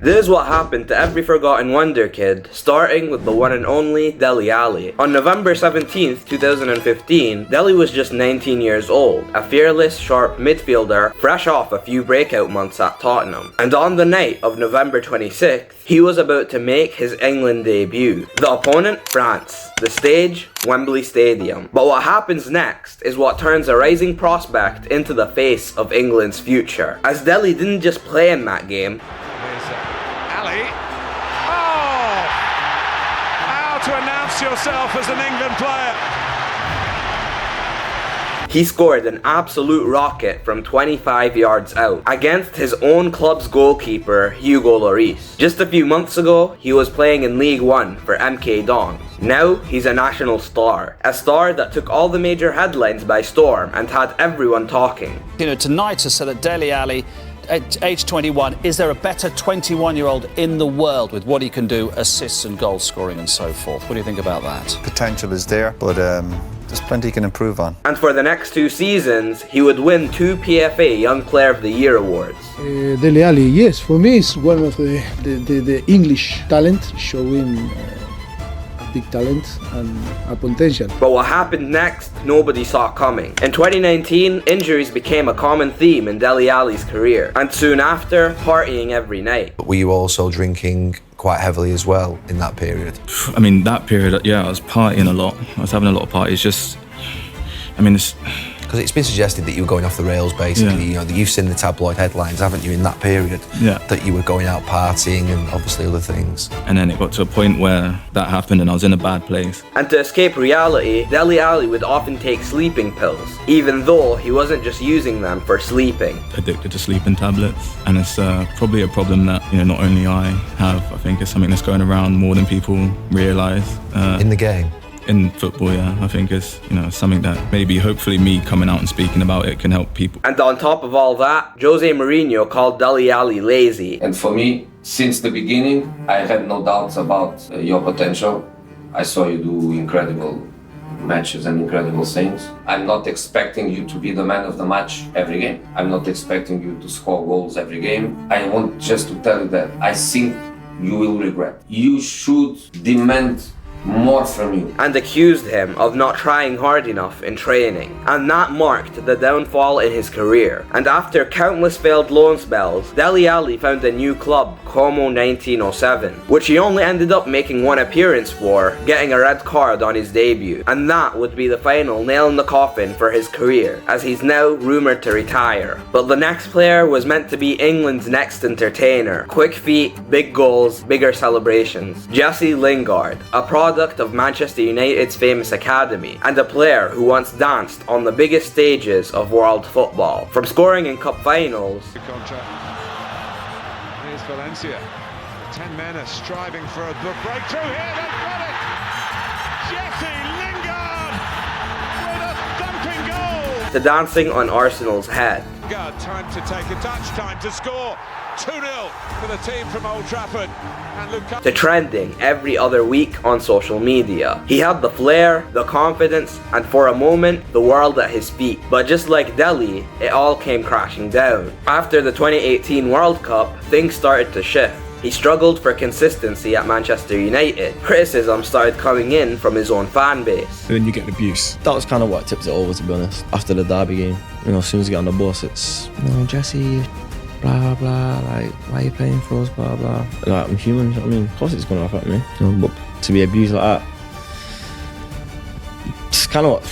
This is what happened to every forgotten Wonderkid, starting with the one and only Dele Alli. On November 17th, 2015, Dele was just 19 years old, a fearless, sharp midfielder fresh off a few breakout months at Tottenham. And on the night of November 26th, he was about to make his England debut. The opponent, France. The stage, Wembley Stadium. But what happens next is what turns a rising prospect into the face of England's future. As Dele didn't just play in that game. Alli. Oh! How to announce yourself as an England player. He scored an absolute rocket from 25 yards out against his own club's goalkeeper, Hugo Lloris. Just a few months ago, he was playing in League One for MK Dons. Now, he's a national star. A star that took all the major headlines by storm and had everyone talking. You know, tonight has said that Dele Alli, at age 21, is there a better 21-year-old in the world with what he can do, assists and goal scoring and so forth? What do you think about that? Potential is there, but there's plenty he can improve on. And for the next 2 seasons, he would win 2 PFA Young Player of the Year awards. Dele Alli, yes, for me is one of the English talent, showing big talent and a potential. But what happened next, nobody saw coming. In 2019, injuries became a common theme in Dele Alli's career, and soon after, partying every night. Were you also drinking quite heavily as well in that period? I mean, that period, yeah, I was partying a lot. I was having a lot of parties, it's... Because it's been suggested that you were going off the rails, basically. Yeah. You know, that you've seen the tabloid headlines, haven't you, in that period? Yeah. That you were going out partying and obviously other things. And then it got to a point where that happened and I was in a bad place. And to escape reality, Dele Alli would often take sleeping pills, even though he wasn't just using them for sleeping. Addicted to sleeping tablets. And it's probably a problem that, you know, not only I have, I think it's something that's going around more than people realise. In the game? In football, yeah, I think it's, you know, something that maybe hopefully me coming out and speaking about it can help people. And on top of all that, Jose Mourinho called Dele Alli lazy. And for me, since the beginning, I had no doubts about your potential. I saw you do incredible matches and incredible things. I'm not expecting you to be the man of the match every game. I'm not expecting you to score goals every game. I want just to tell you that I think you will regret. You should demand more from you. And accused him of not trying hard enough in training. And that marked the downfall in his career. And after countless failed loan spells, Dele Alli found a new club, Como 1907, which he only ended up making 1 appearance for, getting a red card on his debut. And that would be the final nail in the coffin for his career, as he's now rumoured to retire. But the next player was meant to be England's next entertainer. Quick feet, big goals, bigger celebrations. Jesse Lingard, a product of Manchester United's famous academy, and a player who once danced on the biggest stages of world football. From scoring in cup finals, Here's Valencia. 10 men are striving for a breakthrough here. They've got it. Jesse Lingard with a thumping goal. to dancing on Arsenal's head. Time to take a touch, time to score. 2-0 for the team from Old Trafford. And to trending every other week on social media. He had the flair, the confidence, and for a moment, the world at his feet. But just like Dele, it all came crashing down. After the 2018 World Cup, things started to shift. He struggled for consistency at Manchester United. Criticism started coming in from his own fan base. And then you get abuse. That was kind of what tipped it over, to be honest. After the derby game, you know, as soon as you get on the bus, it's, you know, Jesse, blah blah, like, why are you playing for us, blah blah. Like, I'm human, you know what I mean? Of course it's gonna affect me, you know, but to be abused like that, it's kind of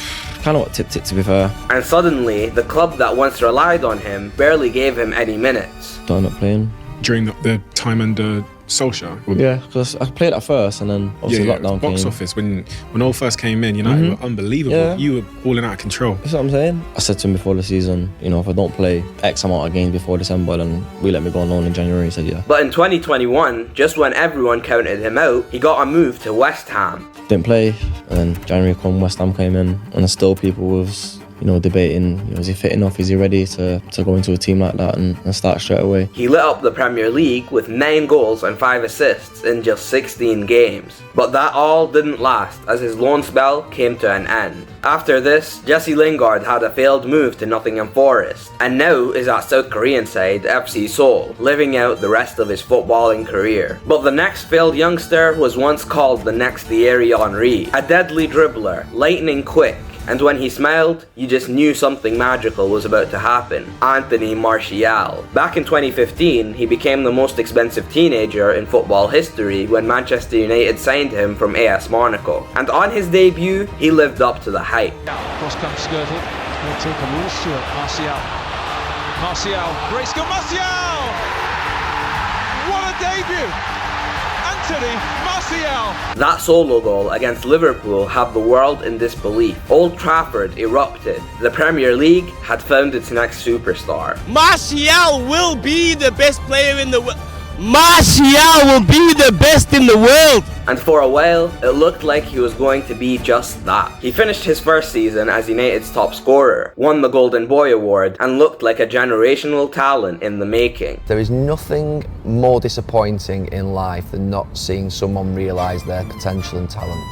what tipped it, to be fair. And suddenly, the club that once relied on him barely gave him any minutes. Started not playing. During the time under Solskjaer? Yeah, because I played at first and then obviously lockdown came. Box office, when all first came in, United were unbelievable. Yeah. You were balling out of control. That's what I'm saying. I said to him before the season, you know, if I don't play X amount of games before December, then we let me go on loan in January. He said yeah. But in 2021, just when everyone counted him out, he got a move to West Ham. Didn't play, and then January come, West Ham came in, and still people was debating, is he fit enough? Is he ready to go into a team like that and start straight away? He lit up the Premier League with 9 goals and 5 assists in just 16 games. But that all didn't last, as his loan spell came to an end. After this, Jesse Lingard had a failed move to Nottingham Forest, and now is at South Korean side FC Seoul, living out the rest of his footballing career. But the next failed youngster was once called the next Thierry Henry, a deadly dribbler, lightning quick, and when he smiled, you just knew something magical was about to happen. Anthony Martial. Back in 2015, he became the most expensive teenager in football history when Manchester United signed him from AS Monaco. And on his debut, he lived up to the hype. Cross comes Skirtle. He'll take a little Stewart. Martial. Great skill. Martial! What a debut! Anthony Martial! That solo goal against Liverpool had the world in disbelief. Old Trafford erupted. The Premier League had found its next superstar. Martial will be the best player in the world. Martial will be the best in the world! And for a while, it looked like he was going to be just that. He finished his first season as United's top scorer, won the Golden Boy Award, and looked like a generational talent in the making. There is nothing more disappointing in life than not seeing someone realise their potential and talent.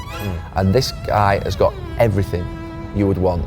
And this guy has got everything you would want.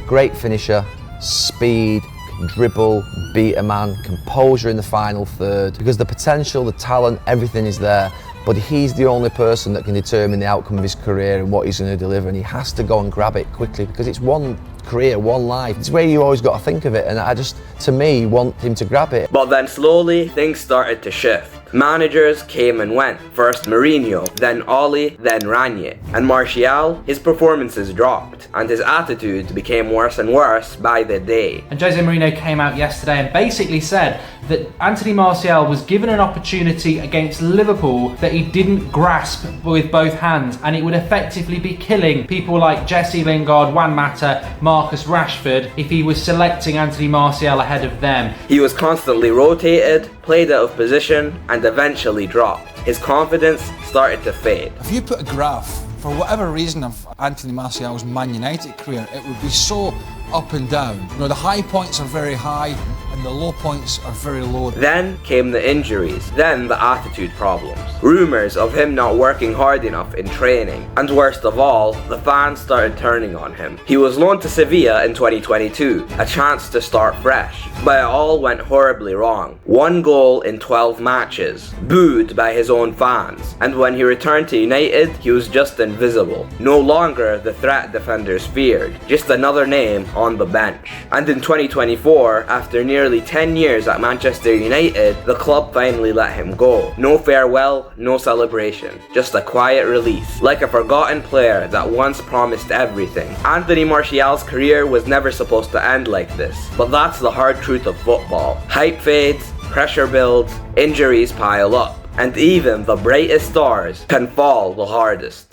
Great finisher, speed, can dribble, beat a man, composure in the final third. Because the potential, the talent, everything is there. But he's the only person that can determine the outcome of his career and what he's going to deliver, and he has to go and grab it quickly because it's one career, one life. It's where you always got to think of it, and I just, to me, want him to grab it. But then slowly, things started to shift. Managers came and went. First Mourinho, then Oli, then Ranić. And Martial, his performances dropped, and his attitude became worse and worse by the day. And Jose Mourinho came out yesterday and basically said that Anthony Martial was given an opportunity against Liverpool that he didn't grasp with both hands, and it would effectively be killing people like Jesse Lingard, Juan Mata, Marcus Rashford if he was selecting Anthony Martial ahead of them. He was constantly rotated, played out of position, and eventually dropped. His confidence started to fade. If you put a graph, for whatever reason, of Anthony Martial's Man United career, it would be so up and down. The high points are very high and the low points are very low. Then came the injuries, then the attitude problems. Rumours of him not working hard enough in training, and worst of all, the fans started turning on him. He was loaned to Sevilla in 2022, a chance to start fresh, but it all went horribly wrong. 1 goal in 12 matches, booed by his own fans, and when he returned to United, he was just invisible. No longer the threat defenders feared, just another name on the bench. And in 2024, after nearly 10 years at Manchester United, the club finally let him go. No farewell, no celebration, just a quiet release, like a forgotten player that once promised everything. Anthony Martial's career was never supposed to end like this, but that's the hard truth of football. Hype fades, pressure builds, injuries pile up, and even the brightest stars can fall the hardest.